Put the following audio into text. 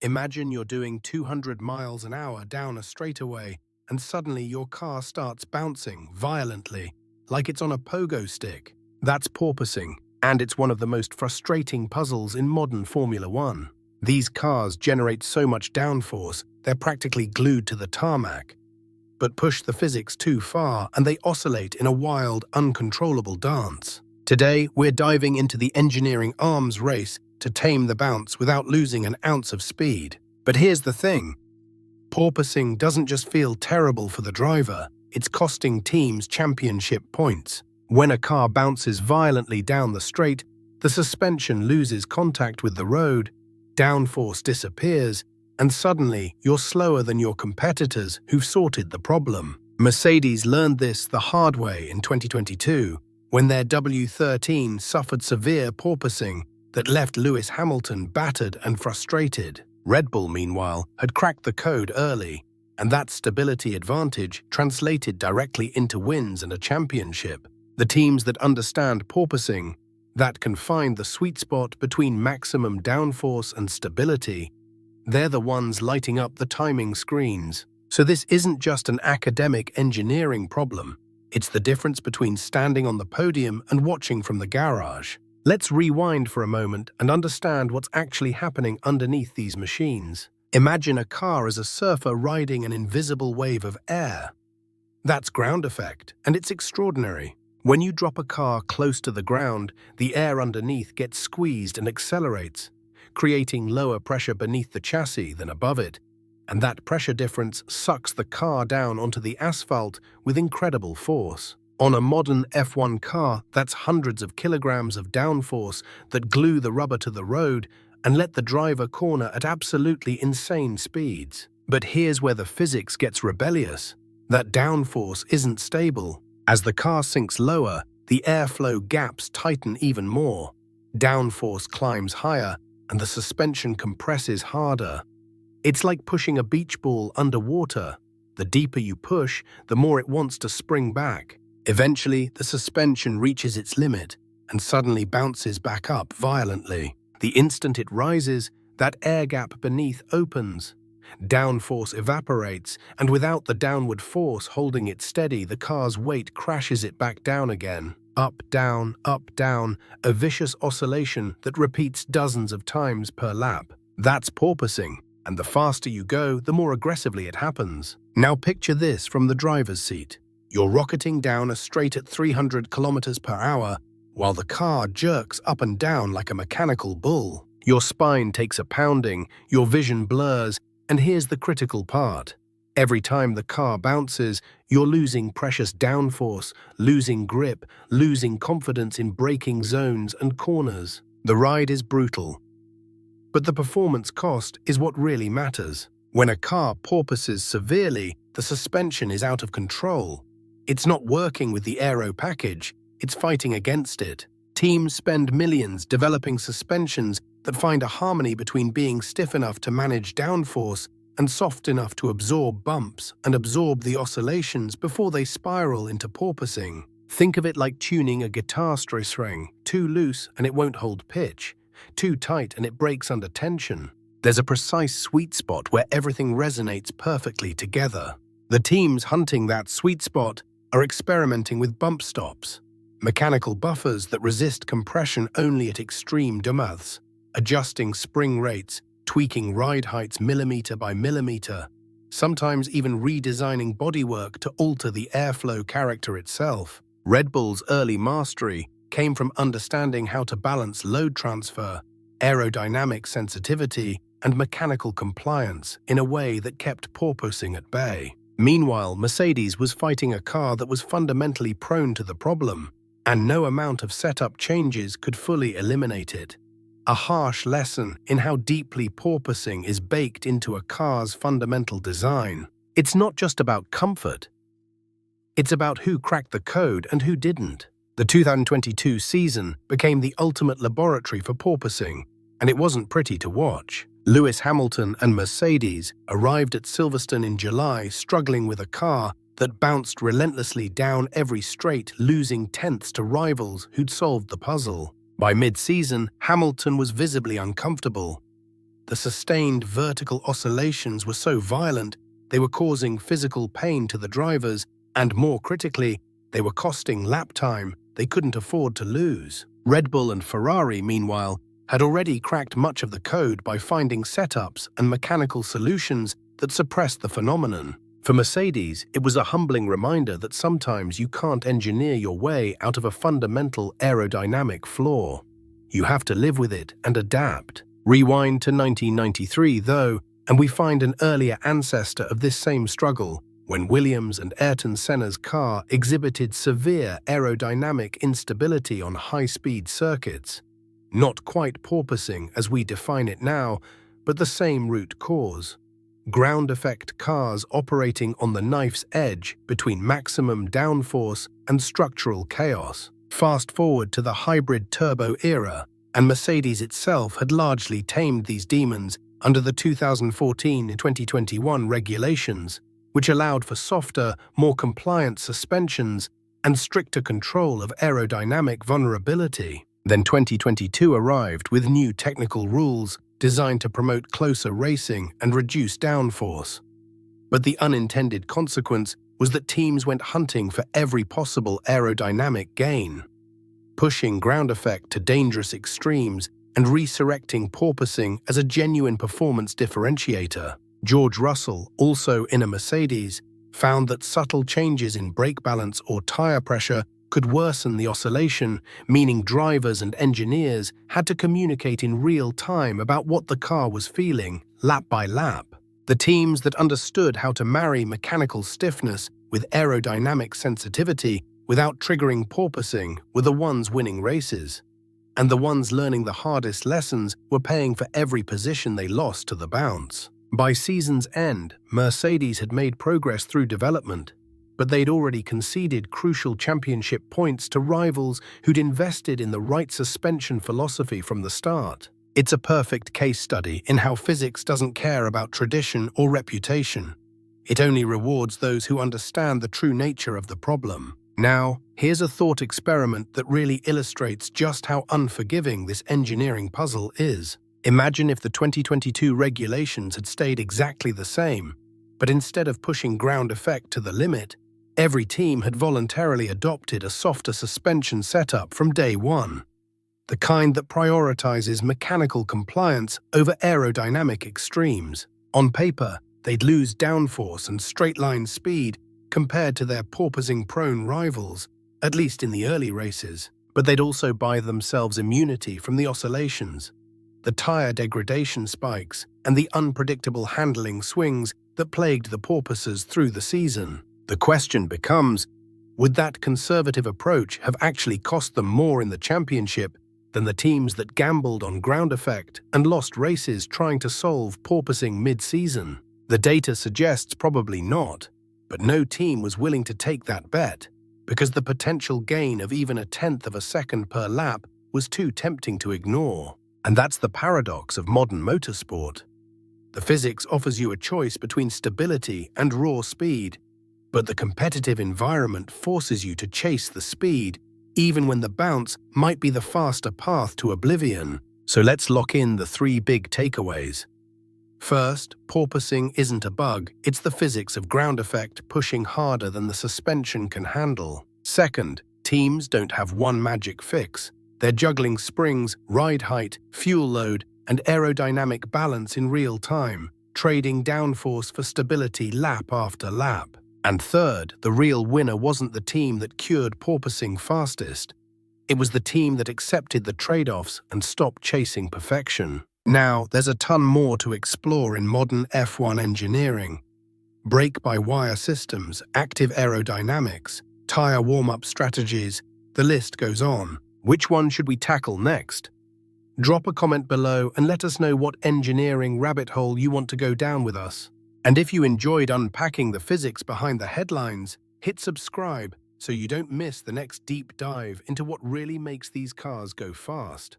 Imagine you're doing 200 miles an hour down a straightaway, and suddenly your car starts bouncing violently, like it's on a pogo stick. That's porpoising, and it's one of the most frustrating puzzles in modern Formula One. These cars generate so much downforce, they're practically glued to the tarmac. But push the physics too far, and they oscillate in a wild, uncontrollable dance. Today, we're diving into the engineering arms race to tame the bounce without losing an ounce of speed. But here's the thing. Porpoising doesn't just feel terrible for the driver, it's costing teams championship points. When a car bounces violently down the straight, the suspension loses contact with the road, downforce disappears, and suddenly you're slower than your competitors who've sorted the problem. Mercedes learned this the hard way in 2022, when their W13 suffered severe porpoising that left Lewis Hamilton battered and frustrated. Red Bull, meanwhile, had cracked the code early, and that stability advantage translated directly into wins and a championship. The teams that understand porpoising, that can find the sweet spot between maximum downforce and stability, they're the ones lighting up the timing screens. So this isn't just an academic engineering problem. It's the difference between standing on the podium and watching from the garage. Let's rewind for a moment and understand what's actually happening underneath these machines. Imagine a car as a surfer riding an invisible wave of air. That's ground effect, and it's extraordinary. When you drop a car close to the ground, the air underneath gets squeezed and accelerates, creating lower pressure beneath the chassis than above it. And that pressure difference sucks the car down onto the asphalt with incredible force. On a modern F1 car, that's hundreds of kilograms of downforce that glue the rubber to the road and let the driver corner at absolutely insane speeds. But here's where the physics gets rebellious. That downforce isn't stable. As the car sinks lower, the airflow gaps tighten even more. Downforce climbs higher, and the suspension compresses harder. It's like pushing a beach ball underwater. The deeper you push, the more it wants to spring back. Eventually, the suspension reaches its limit and suddenly bounces back up violently. The instant it rises, that air gap beneath opens. Downforce evaporates, and without the downward force holding it steady, the car's weight crashes it back down again. Up, down, a vicious oscillation that repeats dozens of times per lap. That's porpoising, and the faster you go, the more aggressively it happens. Now picture this from the driver's seat. You're rocketing down a straight at 300 kilometers per hour, while the car jerks up and down like a mechanical bull. Your spine takes a pounding, your vision blurs, and here's the critical part. Every time the car bounces, you're losing precious downforce, losing grip, losing confidence in braking zones and corners. The ride is brutal. But the performance cost is what really matters. When a car porpoises severely, the suspension is out of control. It's not working with the aero package, it's fighting against it. Teams spend millions developing suspensions that find a harmony between being stiff enough to manage downforce and soft enough to absorb bumps and absorb the oscillations before they spiral into porpoising. Think of it like tuning a guitar string. Too loose and it won't hold pitch. Too tight and it breaks under tension. There's a precise sweet spot where everything resonates perfectly together. The teams hunting that sweet spot are experimenting with bump stops, mechanical buffers that resist compression only at extreme depths, adjusting spring rates, tweaking ride heights millimeter by millimeter, sometimes even redesigning bodywork to alter the airflow character itself. Red Bull's early mastery came from understanding how to balance load transfer, aerodynamic sensitivity, and mechanical compliance in a way that kept porpoising at bay. Meanwhile, Mercedes was fighting a car that was fundamentally prone to the problem, and no amount of setup changes could fully eliminate it. A harsh lesson in how deeply porpoising is baked into a car's fundamental design. It's not just about comfort. It's about who cracked the code and who didn't. The 2022 season became the ultimate laboratory for porpoising, and it wasn't pretty to watch. Lewis Hamilton and Mercedes arrived at Silverstone in July struggling with a car that bounced relentlessly down every straight, losing tenths to rivals who'd solved the puzzle. By mid-season, Hamilton was visibly uncomfortable. The sustained vertical oscillations were so violent, they were causing physical pain to the drivers, and more critically, they were costing lap time they couldn't afford to lose. Red Bull and Ferrari, meanwhile, had already cracked much of the code by finding setups and mechanical solutions that suppressed the phenomenon. For Mercedes, it was a humbling reminder that sometimes you can't engineer your way out of a fundamental aerodynamic flaw. You have to live with it and adapt. Rewind to 1993, though, and we find an earlier ancestor of this same struggle, when Williams and Ayrton Senna's car exhibited severe aerodynamic instability on high-speed circuits. Not quite porpoising as we define it now, but the same root cause. Ground effect cars operating on the knife's edge between maximum downforce and structural chaos. Fast forward to the hybrid turbo era, and Mercedes itself had largely tamed these demons under the 2014-2021 regulations, which allowed for softer, more compliant suspensions and stricter control of aerodynamic vulnerability. Then 2022 arrived with new technical rules designed to promote closer racing and reduce downforce. But the unintended consequence was that teams went hunting for every possible aerodynamic gain, pushing ground effect to dangerous extremes and resurrecting porpoising as a genuine performance differentiator. George Russell, also in a Mercedes, found that subtle changes in brake balance or tire pressure could worsen the oscillation, meaning drivers and engineers had to communicate in real time about what the car was feeling, lap by lap. The teams that understood how to marry mechanical stiffness with aerodynamic sensitivity without triggering porpoising were the ones winning races. And the ones learning the hardest lessons were paying for every position they lost to the bounce. By season's end, Mercedes had made progress through development, but they'd already conceded crucial championship points to rivals who'd invested in the right suspension philosophy from the start. It's a perfect case study in how physics doesn't care about tradition or reputation. It only rewards those who understand the true nature of the problem. Now, here's a thought experiment that really illustrates just how unforgiving this engineering puzzle is. Imagine if the 2022 regulations had stayed exactly the same, but instead of pushing ground effect to the limit, every team had voluntarily adopted a softer suspension setup from day one, the kind that prioritizes mechanical compliance over aerodynamic extremes. On paper, they'd lose downforce and straight-line speed compared to their porpoising-prone rivals, at least in the early races, but they'd also buy themselves immunity from the oscillations, the tire degradation spikes, and the unpredictable handling swings that plagued the porpoisers through the season. The question becomes, would that conservative approach have actually cost them more in the championship than the teams that gambled on ground effect and lost races trying to solve porpoising mid-season? The data suggests probably not, but no team was willing to take that bet, because the potential gain of even a tenth of a second per lap was too tempting to ignore. And that's the paradox of modern motorsport. The physics offers you a choice between stability and raw speed, but the competitive environment forces you to chase the speed, even when the bounce might be the faster path to oblivion. So let's lock in the three big takeaways. First, porpoising isn't a bug, it's the physics of ground effect pushing harder than the suspension can handle. Second, teams don't have one magic fix. They're juggling springs, ride height, fuel load, and aerodynamic balance in real time, trading downforce for stability lap after lap. And third, the real winner wasn't the team that cured porpoising fastest. It was the team that accepted the trade-offs and stopped chasing perfection. Now, there's a ton more to explore in modern F1 engineering. Brake-by-wire systems, active aerodynamics, tire warm-up strategies, the list goes on. Which one should we tackle next? Drop a comment below and let us know what engineering rabbit hole you want to go down with us. And if you enjoyed unpacking the physics behind the headlines, hit subscribe so you don't miss the next deep dive into what really makes these cars go fast.